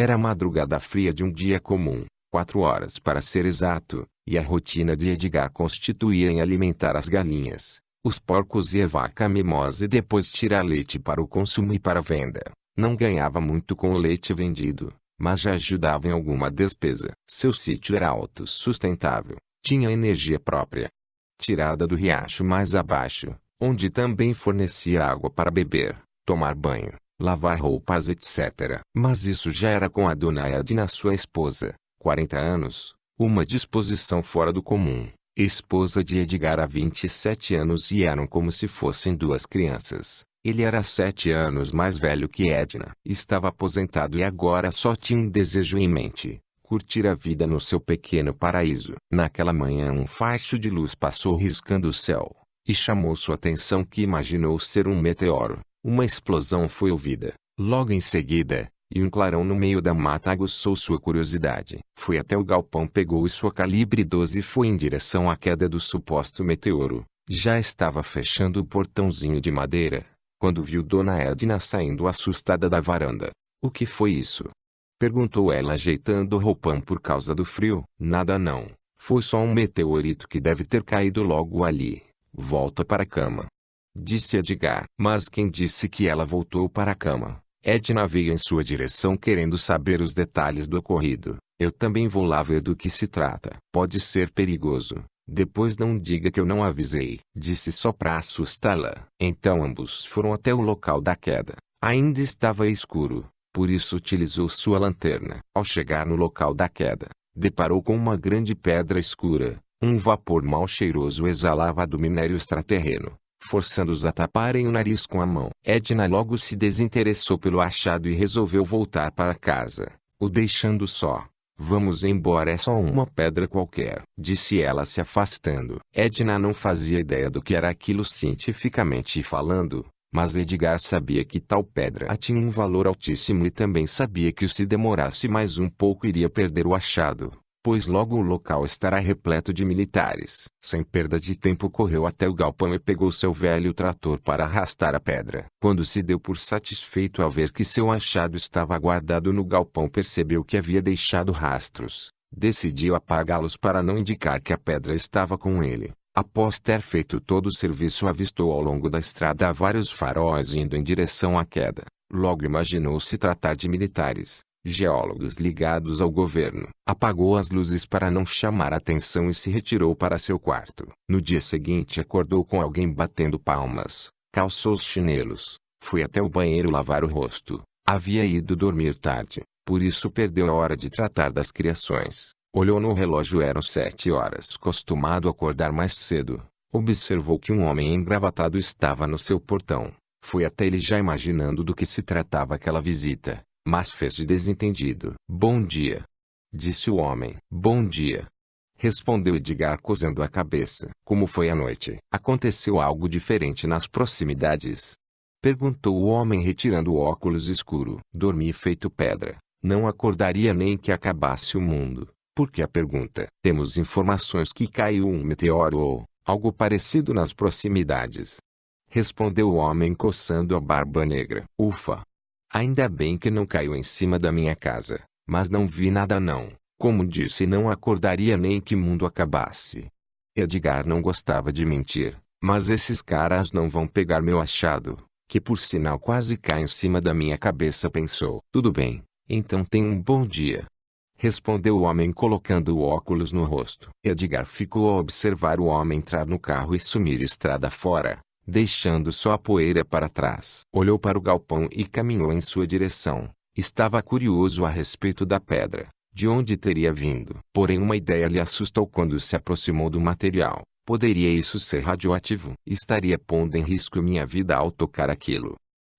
Era a madrugada fria de um dia comum, 4 horas para ser exato, e a rotina de Edgar constituía em alimentar as galinhas, os porcos e a vaca mimosa e depois tirar leite para o consumo e para a venda. Não ganhava muito com o leite vendido, mas já ajudava em alguma despesa. Seu sítio era autossustentável, tinha energia própria, tirada do riacho mais abaixo, onde também fornecia água para beber, tomar banho, lavar roupas, etc. Mas isso já era com a dona Edna, sua esposa, 40 anos, uma disposição fora do comum, esposa de Edgar há 27 anos e eram como se fossem duas crianças. Ele era 7 anos mais velho que Edna. Estava aposentado e agora só tinha um desejo em mente: curtir a vida no seu pequeno paraíso. Naquela manhã um facho de luz passou riscando o céu, e chamou sua atenção, que imaginou ser um meteoro. Uma explosão foi ouvida, logo em seguida, e um clarão no meio da mata aguçou sua curiosidade. Foi até o galpão, pegou sua calibre 12 e foi em direção à queda do suposto meteoro. Já estava fechando o portãozinho de madeira, quando viu Dona Edna saindo assustada da varanda. "O que foi isso?" perguntou ela, ajeitando o roupão por causa do frio. "Nada não. Foi só um meteorito que deve ter caído logo ali. Volta para a cama", disse Edgar. Mas quem disse que ela voltou para a cama? Edna veio em sua direção querendo saber os detalhes do ocorrido. "Eu também vou lá ver do que se trata. Pode ser perigoso. Depois não diga que eu não avisei", disse só para assustá-la. Então ambos foram até o local da queda. Ainda estava escuro, por isso utilizou sua lanterna. Ao chegar no local da queda, deparou com uma grande pedra escura. Um vapor mal cheiroso exalava do minério extraterreno, forçando-os a taparem o nariz com a mão. Edna logo se desinteressou pelo achado e resolveu voltar para casa, o deixando só. "Vamos embora, é só uma pedra qualquer", disse ela, se afastando. Edna não fazia ideia do que era aquilo cientificamente falando, mas Edgar sabia que tal pedra tinha um valor altíssimo e também sabia que se demorasse mais um pouco iria perder o achado, pois logo o local estará repleto de militares. Sem perda de tempo correu até o galpão e pegou seu velho trator para arrastar a pedra. Quando se deu por satisfeito ao ver que seu achado estava guardado no galpão, percebeu que havia deixado rastros. Decidiu apagá-los para não indicar que a pedra estava com ele. Após ter feito todo o serviço, avistou ao longo da estrada vários faróis indo em direção à queda. Logo imaginou se tratar de militares, geólogos ligados ao governo. Apagou as luzes para não chamar atenção e se retirou para seu quarto. No dia seguinte acordou com alguém batendo palmas. Calçou os chinelos, foi até o banheiro lavar o rosto. Havia ido dormir tarde, por isso perdeu a hora de tratar das criações. Olhou no relógio, eram 7 horas. Acostumado a acordar mais cedo, observou que um homem engravatado estava no seu portão. Foi até ele, já imaginando do que se tratava aquela visita, mas fez de desentendido. "Bom dia", disse o homem. "Bom dia", respondeu Edgar, cozendo a cabeça. "Como foi a noite? Aconteceu algo diferente nas proximidades?" perguntou o homem, retirando o óculos escuro. "Dormi feito pedra. Não acordaria nem que acabasse o mundo." "Por que a pergunta?" "Temos informações que caiu um meteoro ou algo parecido nas proximidades", respondeu o homem, coçando a barba negra. "Ufa! Ainda bem que não caiu em cima da minha casa, mas não vi nada não. Como disse, não acordaria nem que o mundo acabasse." Edgar não gostava de mentir, mas esses caras não vão pegar meu achado, que por sinal quase cai em cima da minha cabeça, pensou. "Tudo bem, então tenha um bom dia", respondeu o homem, colocando o óculos no rosto. Edgar ficou a observar o homem entrar no carro e sumir estrada fora, deixando só a poeira para trás. Olhou para o galpão e caminhou em sua direção. Estava curioso a respeito da pedra, de onde teria vindo. Porém uma ideia lhe assustou quando se aproximou do material. Poderia isso ser radioativo? Estaria pondo em risco minha vida ao tocar aquilo.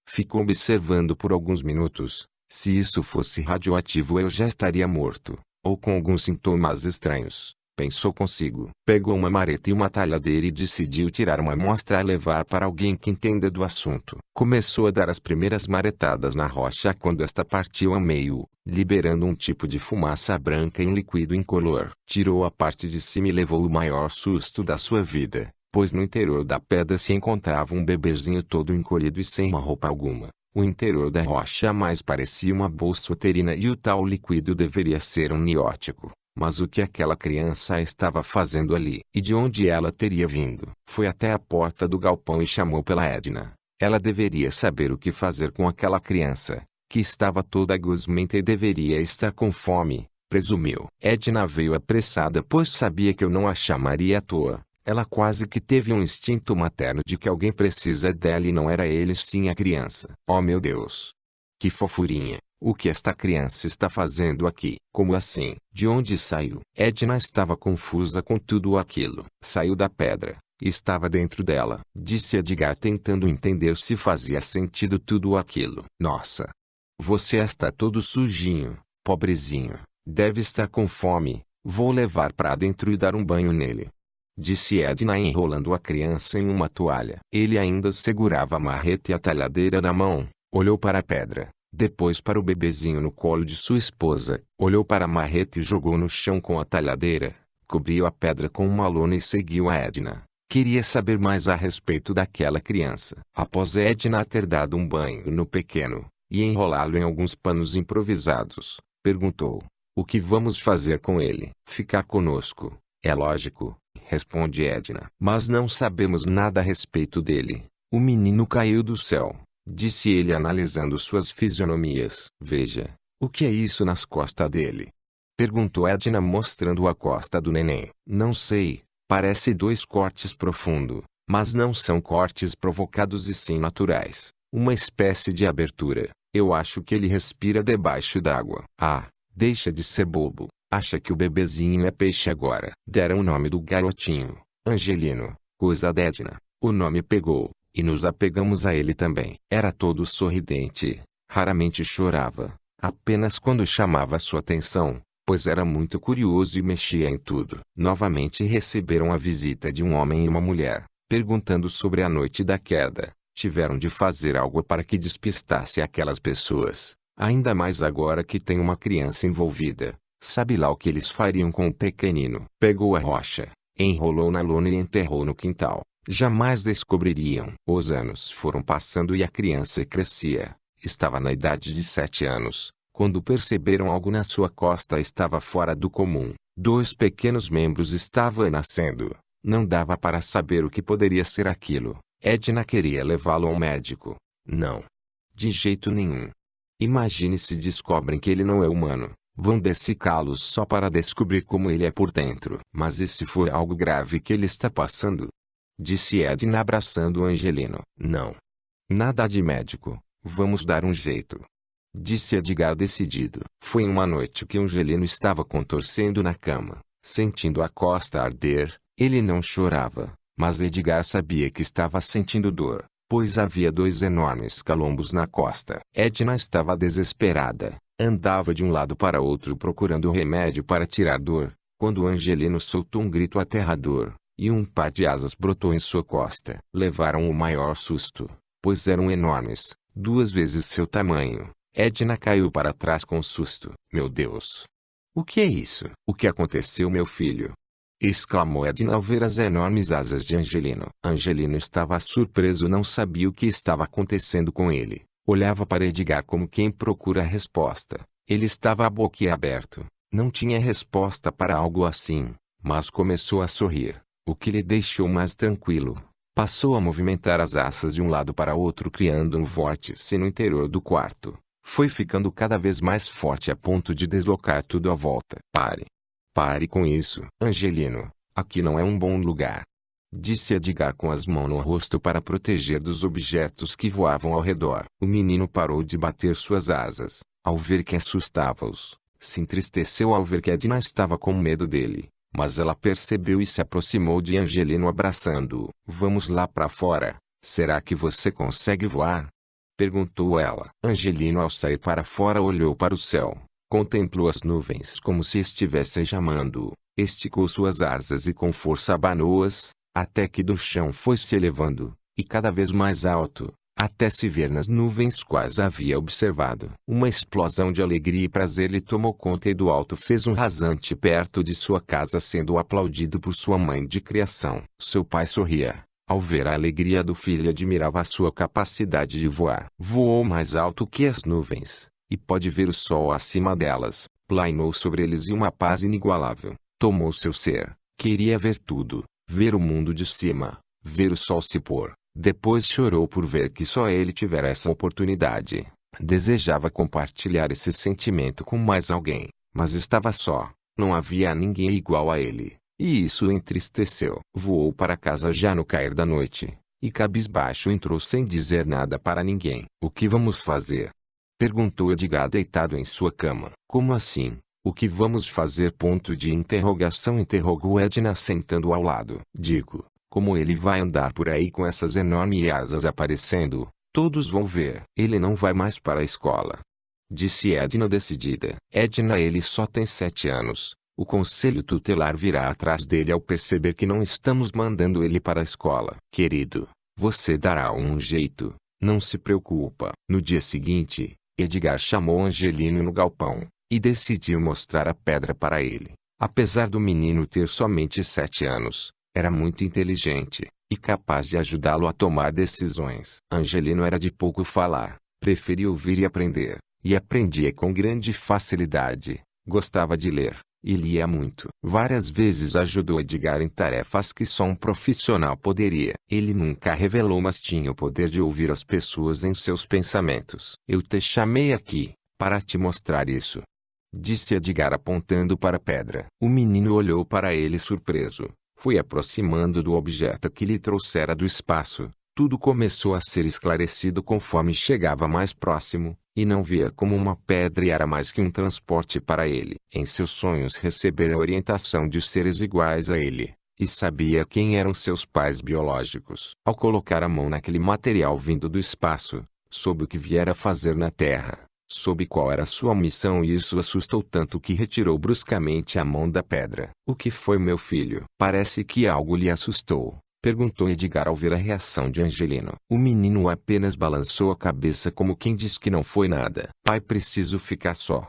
Ficou observando por alguns minutos. Se isso fosse radioativo, eu já estaria morto, ou com alguns sintomas estranhos, pensou consigo. Pegou uma marreta e uma talhadeira e decidiu tirar uma amostra a levar para alguém que entenda do assunto. Começou a dar as primeiras marretadas na rocha quando esta partiu a meio, liberando um tipo de fumaça branca em líquido incolor. Tirou a parte de cima e levou o maior susto da sua vida, pois no interior da pedra se encontrava um bebezinho todo encolhido e sem uma roupa alguma. O interior da rocha mais parecia uma bolsa uterina e o tal líquido deveria ser um niótico. Mas o que aquela criança estava fazendo ali? E de onde ela teria vindo? Foi até a porta do galpão e chamou pela Edna. Ela deveria saber o que fazer com aquela criança, que estava toda gosmenta e deveria estar com fome, presumiu. Edna veio apressada pois sabia que eu não a chamaria à toa. Ela quase que teve um instinto materno de que alguém precisa dela e não era ele sim a criança. Oh meu Deus! Que fofurinha! O que esta criança está fazendo aqui? Como assim? De onde saiu? Edna estava confusa com tudo aquilo. Saiu da pedra. Estava dentro dela, disse Edgar tentando entender se fazia sentido tudo aquilo. Nossa! Você está todo sujinho, pobrezinho. Deve estar com fome. Vou levar para dentro e dar um banho nele. Disse Edna enrolando a criança em uma toalha. Ele ainda segurava a marreta e a talhadeira na mão. Olhou para a pedra. Depois para o bebezinho no colo de sua esposa, olhou para a marreta e jogou no chão com a talhadeira, cobriu a pedra com uma lona e seguiu a Edna. Queria saber mais a respeito daquela criança. Após Edna ter dado um banho no pequeno, e enrolá-lo em alguns panos improvisados, perguntou, o que vamos fazer com ele? Ficar conosco, é lógico, responde Edna. Mas não sabemos nada a respeito dele. O menino caiu do céu. Disse ele analisando suas fisionomias. Veja, o que é isso nas costas dele? Perguntou Edna mostrando a costa do neném. Não sei, parece 2 cortes profundos, mas não são cortes provocados e sim naturais. Uma espécie de abertura. Eu acho que ele respira debaixo d'água. Ah, deixa de ser bobo. Acha que o bebezinho é peixe agora. Deram o nome do garotinho, Angelino, coisa da Edna. O nome pegou. E nos apegamos a ele também. Era todo sorridente, raramente chorava, apenas quando chamava sua atenção, pois era muito curioso e mexia em tudo. Novamente receberam a visita de um homem e uma mulher, perguntando sobre a noite da queda. Tiveram de fazer algo para que despistasse aquelas pessoas, ainda mais agora que tem uma criança envolvida. Sabe lá o que eles fariam com o pequenino? Pegou a rocha, enrolou na lona e enterrou no quintal. Jamais descobririam. Os anos foram passando e a criança crescia. Estava na idade de 7 anos, quando perceberam algo na sua costa estava fora do comum. 2 pequenos membros estavam nascendo. Não dava para saber o que poderia ser aquilo. Edna queria levá-lo ao médico. Não. De jeito nenhum. Imagine se descobrem que ele não é humano. Vão dessecá-lo só para descobrir como ele é por dentro. Mas e se for algo grave que ele está passando? Disse Edna abraçando Angelino. Não. Nada de médico. Vamos dar um jeito. Disse Edgar decidido. Foi uma noite que Angelino estava contorcendo na cama, sentindo a costa arder. Ele não chorava, mas Edgar sabia que estava sentindo dor, pois havia 2 enormes calombos na costa. Edna estava desesperada. Andava de um lado para outro procurando remédio para tirar dor, quando Angelino soltou um grito aterrador. E um par de asas brotou em sua costa. Levaram o maior susto, pois eram enormes, 2 vezes seu tamanho. Edna caiu para trás com susto. Meu Deus! O que é isso? O que aconteceu, meu filho? Exclamou Edna ao ver as enormes asas de Angelino. Angelino estava surpreso, não sabia o que estava acontecendo com ele. Olhava para Edgar como quem procura a resposta. Ele estava boquiaberto. Não tinha resposta para algo assim, mas começou a sorrir, o que lhe deixou mais tranquilo. Passou a movimentar as asas de um lado para outro criando um vórtice no interior do quarto. Foi ficando cada vez mais forte a ponto de deslocar tudo à volta. Pare. Pare com isso, Angelino. Aqui não é um bom lugar. Disse Edgar com as mãos no rosto para proteger dos objetos que voavam ao redor. O menino parou de bater suas asas, ao ver que assustava-os. Se entristeceu ao ver que Edna estava com medo dele. Mas ela percebeu e se aproximou de Angelino abraçando-o. Vamos lá para fora. Será que você consegue voar? Perguntou ela. Angelino ao sair para fora olhou para o céu. Contemplou as nuvens como se estivessem chamando-o. Esticou suas asas e com força abanou-as, até que do chão foi se elevando, e cada vez mais alto, até se ver nas nuvens quais havia observado. Uma explosão de alegria e prazer lhe tomou conta e do alto fez um rasante perto de sua casa sendo aplaudido por sua mãe de criação. Seu pai sorria, Ao ver a alegria do filho, admirava a sua capacidade de voar. Voou mais alto que as nuvens, e pode ver o sol acima delas. Plainou sobre eles e uma paz inigualável tomou seu ser. Queria ver tudo, ver o mundo de cima, ver o sol se pôr. Depois chorou por ver que só ele tivera essa oportunidade. Desejava compartilhar esse sentimento com mais alguém, mas estava só. Não havia ninguém igual a ele, e isso o entristeceu. Voou para casa já no cair da noite, e cabisbaixo entrou sem dizer nada para ninguém. "O que vamos fazer?" perguntou Edgar deitado em sua cama. "Como assim? O que vamos fazer?" Interrogou Edna sentando ao lado. "Digo, como ele vai andar por aí com essas enormes asas aparecendo, todos vão ver." "Ele não vai mais para a escola," disse Edna decidida. "Edna, ele só tem 7 anos. O conselho tutelar virá atrás dele ao perceber que não estamos mandando ele para a escola." "Querido, você dará um jeito, não se preocupa." No dia seguinte, Edgar chamou Angelino no galpão e decidiu mostrar a pedra para ele. Apesar do menino ter somente 7 anos, era muito inteligente e capaz de ajudá-lo a tomar decisões. Angelino era de pouco falar, preferia ouvir e aprender, e aprendia com grande facilidade. Gostava de ler, e lia muito. Várias vezes ajudou Edgar em tarefas que só um profissional poderia. Ele nunca revelou, mas tinha o poder de ouvir as pessoas em seus pensamentos. "Eu te chamei aqui para te mostrar isso", disse Edgar apontando para a pedra. O menino olhou para ele surpreso. Foi aproximando do objeto que lhe trouxera do espaço. Tudo começou a ser esclarecido conforme chegava mais próximo, e não via como uma pedra e era mais que um transporte para ele. Em seus sonhos recebera a orientação de seres iguais a ele, e sabia quem eram seus pais biológicos. Ao colocar a mão naquele material vindo do espaço, soube o que viera fazer na Terra. Soube qual era sua missão e isso assustou tanto que retirou bruscamente a mão da pedra. "O que foi, meu filho? Parece que algo lhe assustou", perguntou Edgar ao ver a reação de Angelino. O menino apenas balançou a cabeça como quem diz que não foi nada. "Pai, preciso ficar só",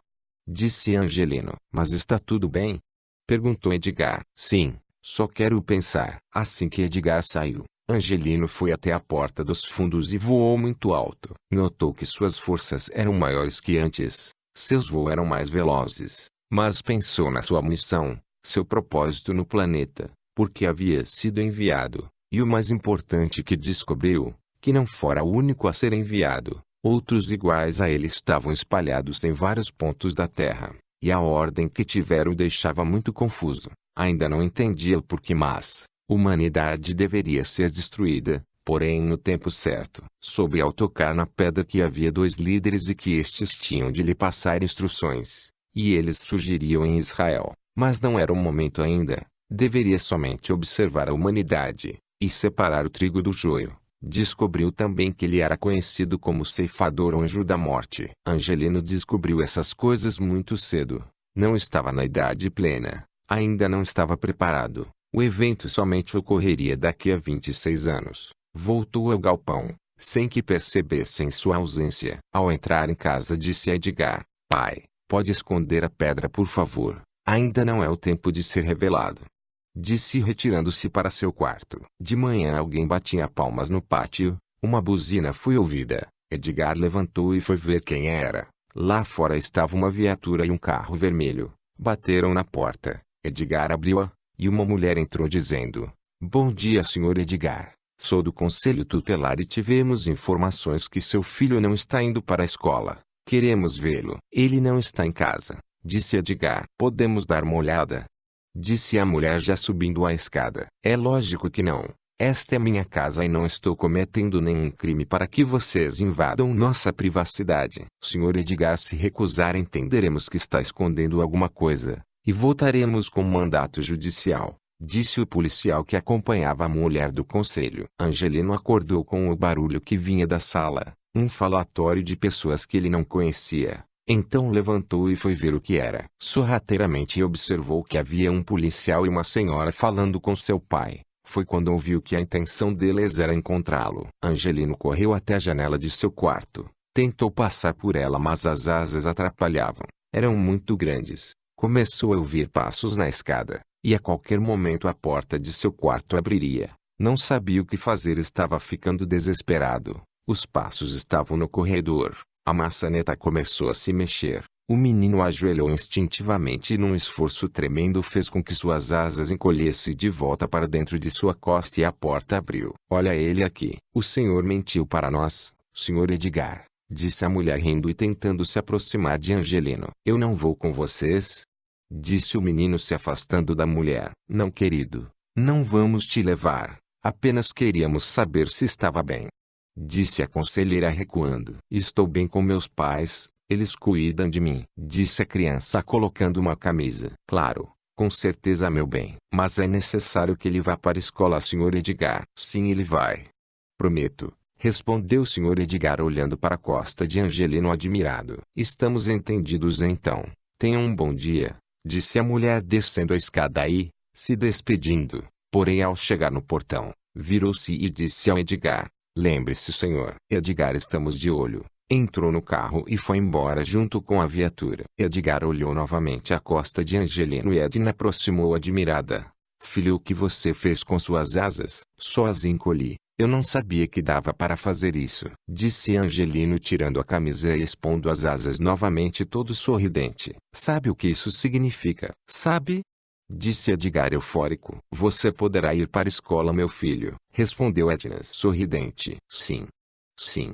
disse Angelino. "Mas está tudo bem?" perguntou Edgar. "Sim, só quero pensar." Assim que Edgar saiu, Angelino foi até a porta dos fundos e voou muito alto. Notou que suas forças eram maiores que antes, seus voos eram mais velozes, mas pensou na sua missão, seu propósito no planeta, porque havia sido enviado, e o mais importante que descobriu, que não fora o único a ser enviado, outros iguais a ele estavam espalhados em vários pontos da Terra, e a ordem que tiveram o deixava muito confuso. Ainda não entendia o porquê, mas humanidade deveria ser destruída, porém no tempo certo. Soube ao tocar na pedra que havia 2 líderes e que estes tinham de lhe passar instruções, e eles surgiriam em Israel. Mas não era o momento ainda, deveria somente observar a humanidade, e separar o trigo do joio. Descobriu também que ele era conhecido como ceifador ou anjo da morte. Angelino descobriu essas coisas muito cedo. Não estava na idade plena, ainda não estava preparado. O evento somente ocorreria daqui a 26 anos. Voltou ao galpão, sem que percebessem sua ausência. Ao entrar em casa disse a Edgar: "Pai, pode esconder a pedra por favor? Ainda não é o tempo de ser revelado", disse retirando-se para seu quarto. De manhã alguém batia palmas no pátio, uma buzina foi ouvida. Edgar levantou e foi ver quem era. Lá fora estava uma viatura e um carro vermelho. Bateram na porta. Edgar abriu-a, e uma mulher entrou dizendo: "Bom dia, Sr. Edgar. Sou do Conselho Tutelar e tivemos informações que seu filho não está indo para a escola. Queremos vê-lo." "Ele não está em casa", disse Edgar. "Podemos dar uma olhada?" disse a mulher já subindo a escada. "É lógico que não. Esta é minha casa e não estou cometendo nenhum crime para que vocês invadam nossa privacidade." "Sr. Edgar, se recusar, entenderemos que está escondendo alguma coisa, e voltaremos com mandato judicial", disse o policial que acompanhava a mulher do conselho. Angelino acordou com o barulho que vinha da sala, um falatório de pessoas que ele não conhecia. Então levantou e foi ver o que era. Sorrateiramente observou que havia um policial e uma senhora falando com seu pai. Foi quando ouviu que a intenção deles era encontrá-lo. Angelino correu até a janela de seu quarto. Tentou passar por ela, mas as asas atrapalhavam. Eram muito grandes. Começou a ouvir passos na escada, e a qualquer momento a porta de seu quarto abriria. Não sabia o que fazer, estava ficando desesperado. Os passos estavam no corredor. A maçaneta começou a se mexer. O menino ajoelhou instintivamente e num esforço tremendo fez com que suas asas encolhessem de volta para dentro de sua costa e a porta abriu. Olha ele aqui. O senhor mentiu para nós, Sr. Edgar, disse a mulher rindo e tentando se aproximar de Angelino. Eu não vou com vocês, disse o menino se afastando da mulher. Não, querido, não vamos te levar. Apenas queríamos saber se estava bem, disse a conselheira recuando. Estou bem com meus pais. Eles cuidam de mim, disse a criança colocando uma camisa. Claro, com certeza meu bem. Mas é necessário que ele vá para a escola, Sr. Edgar. Sim, ele vai. Prometo, respondeu o Sr. Edgar olhando para a costa de Angelino admirado. Estamos entendidos então. Tenha um bom dia, disse a mulher descendo a escada e, se despedindo. Porém ao chegar no portão, virou-se e disse ao Edgar. Lembre-se, Sr. Edgar, estamos de olho. Entrou no carro e foi embora junto com a viatura. Edgar olhou novamente a costa de Angelino e Edna aproximou admirada. Filho, o que você fez com suas asas? Só as encolhi. Eu não sabia que dava para fazer isso, disse Angelino tirando a camisa e expondo as asas novamente todo sorridente. Sabe o que isso significa? Sabe? Disse Edgar eufórico. Você poderá ir para a escola, meu filho, respondeu Edna sorridente. Sim. Sim.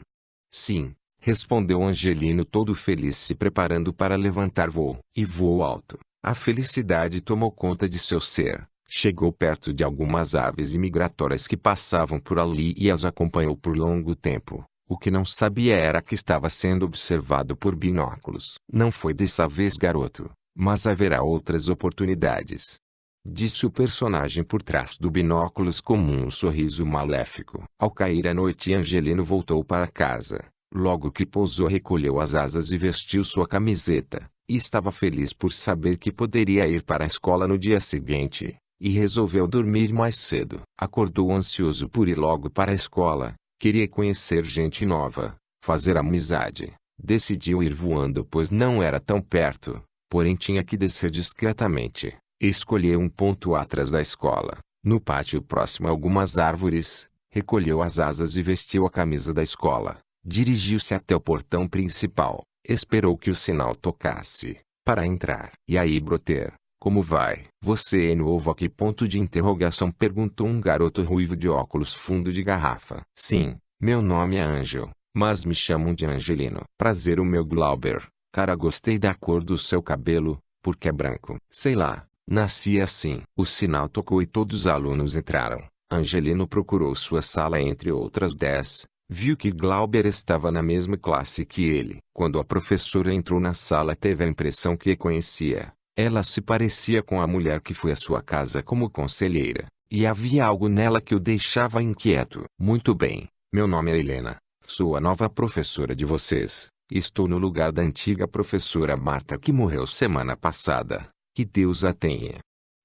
Sim. Respondeu Angelino todo feliz se preparando para levantar voo. E voou alto. A felicidade tomou conta de seu ser. Chegou perto de algumas aves migratórias que passavam por ali e as acompanhou por longo tempo. O que não sabia era que estava sendo observado por binóculos. Não foi dessa vez, garoto, mas haverá outras oportunidades, disse o personagem por trás do binóculos com um sorriso maléfico. Ao cair a noite, Angelino voltou para casa. Logo que pousou, recolheu as asas e vestiu sua camiseta, e estava feliz por saber que poderia ir para a escola no dia seguinte, e resolveu dormir mais cedo. Acordou ansioso por ir logo para a escola, queria conhecer gente nova, fazer amizade. Decidiu ir voando pois não era tão perto, porém tinha que descer discretamente. Escolheu um ponto atrás da escola, no pátio próximo a algumas árvores, recolheu as asas e vestiu a camisa da escola. Dirigiu-se até o portão principal, esperou que o sinal tocasse, para entrar. E aí, brother, como vai? Você é novo aqui? Ponto de interrogação, perguntou um garoto ruivo de óculos fundo de garrafa. Sim, meu nome é Angel, mas me chamam de Angelino. Prazer, o meu Glauber. Cara, gostei da cor do seu cabelo, porque é branco. Sei lá, nasci assim. O sinal tocou e todos os alunos entraram. Angelino procurou sua sala entre outras 10. Viu que Glauber estava na mesma classe que ele. Quando a professora entrou na sala, teve a impressão que a conhecia. Ela se parecia com a mulher que foi à sua casa como conselheira, e havia algo nela que o deixava inquieto. Muito bem, meu nome é Helena, sou a nova professora de vocês. Estou no lugar da antiga professora Marta que morreu semana passada. Que Deus a tenha,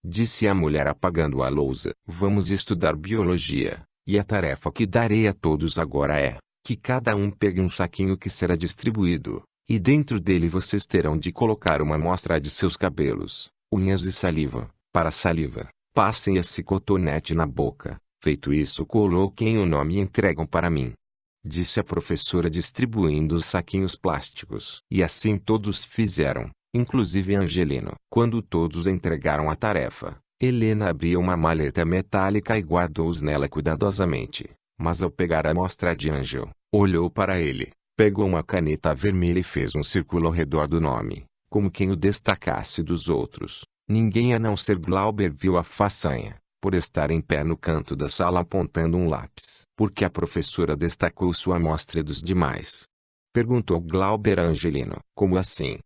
disse a mulher apagando a lousa. Vamos estudar biologia. E a tarefa que darei a todos agora é que cada um pegue um saquinho que será distribuído, e dentro dele vocês terão de colocar uma amostra de seus cabelos, unhas e saliva. Para a saliva, passem esse cotonete na boca. Feito isso, coloquem o nome e entregam para mim, disse a professora distribuindo os saquinhos plásticos. E assim todos fizeram, inclusive Angelino. Quando todos entregaram a tarefa, Helena abriu uma maleta metálica e guardou-os nela cuidadosamente. Mas ao pegar a amostra de Angel, olhou para ele, pegou uma caneta vermelha e fez um círculo ao redor do nome, como quem o destacasse dos outros. Ninguém a não ser Glauber viu a façanha, por estar em pé no canto da sala apontando um lápis. Por que a professora destacou sua amostra dos demais? Perguntou Glauber a Angelino. Como assim?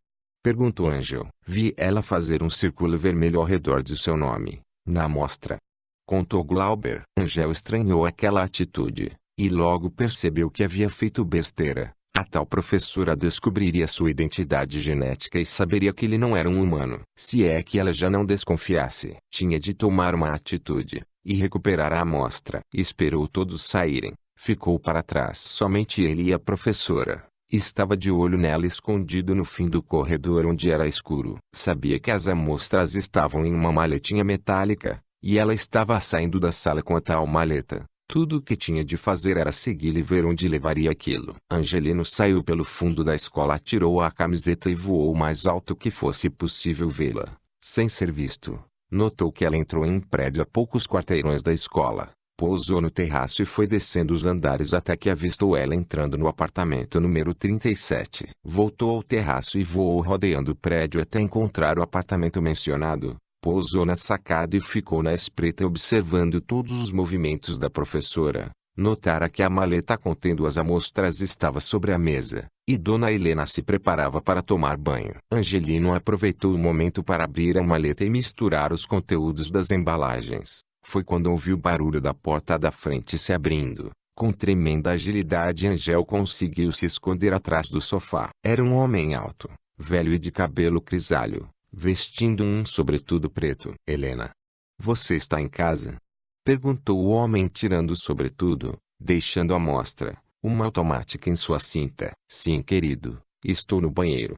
Perguntou Angel. Vi ela fazer um círculo vermelho ao redor de seu nome, na amostra, contou Glauber. Angel estranhou aquela atitude, e logo percebeu que havia feito besteira. A tal professora descobriria sua identidade genética e saberia que ele não era um humano. Se é que ela já não desconfiasse, tinha de tomar uma atitude, e recuperar a amostra. Esperou todos saírem, ficou para trás somente ele e a professora. Estava de olho nela escondido no fim do corredor onde era escuro. Sabia que as amostras estavam em uma maletinha metálica, e ela estava saindo da sala com a tal maleta. Tudo o que tinha de fazer era segui-la e ver onde levaria aquilo. Angelino saiu pelo fundo da escola, tirou a camiseta e voou o mais alto que fosse possível vê-la, sem ser visto. Notou que ela entrou em um prédio a poucos quarteirões da escola. Pousou no terraço e foi descendo os andares até que avistou ela entrando no apartamento número 37. Voltou ao terraço e voou rodeando o prédio até encontrar o apartamento mencionado. Pousou na sacada e ficou na espreita observando todos os movimentos da professora. Notara que a maleta contendo as amostras estava sobre a mesa, e Dona Helena se preparava para tomar banho. Angelino aproveitou o momento para abrir a maleta e misturar os conteúdos das embalagens. Foi quando ouviu o barulho da porta da frente se abrindo. Com tremenda agilidade, Angel conseguiu se esconder atrás do sofá. Era um homem alto, velho e de cabelo grisalho, vestindo um sobretudo preto. Helena, você está em casa? Perguntou o homem tirando o sobretudo, deixando à mostra uma automática em sua cinta. Sim, querido, estou no banheiro.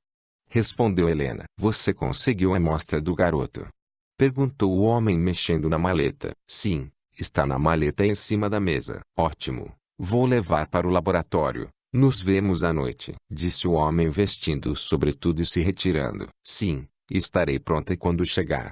Respondeu Helena. Você conseguiu a amostra do garoto? Perguntou o homem mexendo na maleta. Sim, está na maleta em cima da mesa. Ótimo, vou levar para o laboratório. Nos vemos à noite, disse o homem vestindo o sobretudo e se retirando. Sim, estarei pronta quando chegar.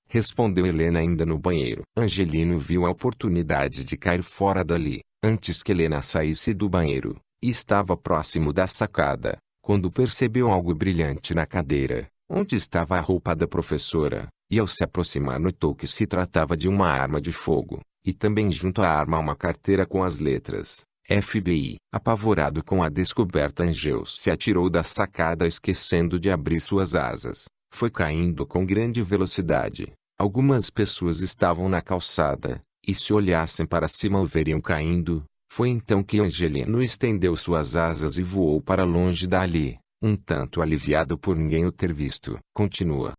Respondeu Helena ainda no banheiro. Angelino viu a oportunidade de cair fora dali, antes que Helena saísse do banheiro, e estava próximo da sacada, quando percebeu algo brilhante na cadeira, onde estava a roupa da professora, e ao se aproximar notou que se tratava de uma arma de fogo, e também junto à arma uma carteira com as letras FBI. Apavorado com a descoberta, Angel se atirou da sacada esquecendo de abrir suas asas. Foi caindo com grande velocidade. Algumas pessoas estavam na calçada, e se olhassem para cima o veriam caindo. Foi então que Angelino estendeu suas asas e voou para longe dali, um tanto aliviado por ninguém o ter visto. Continua.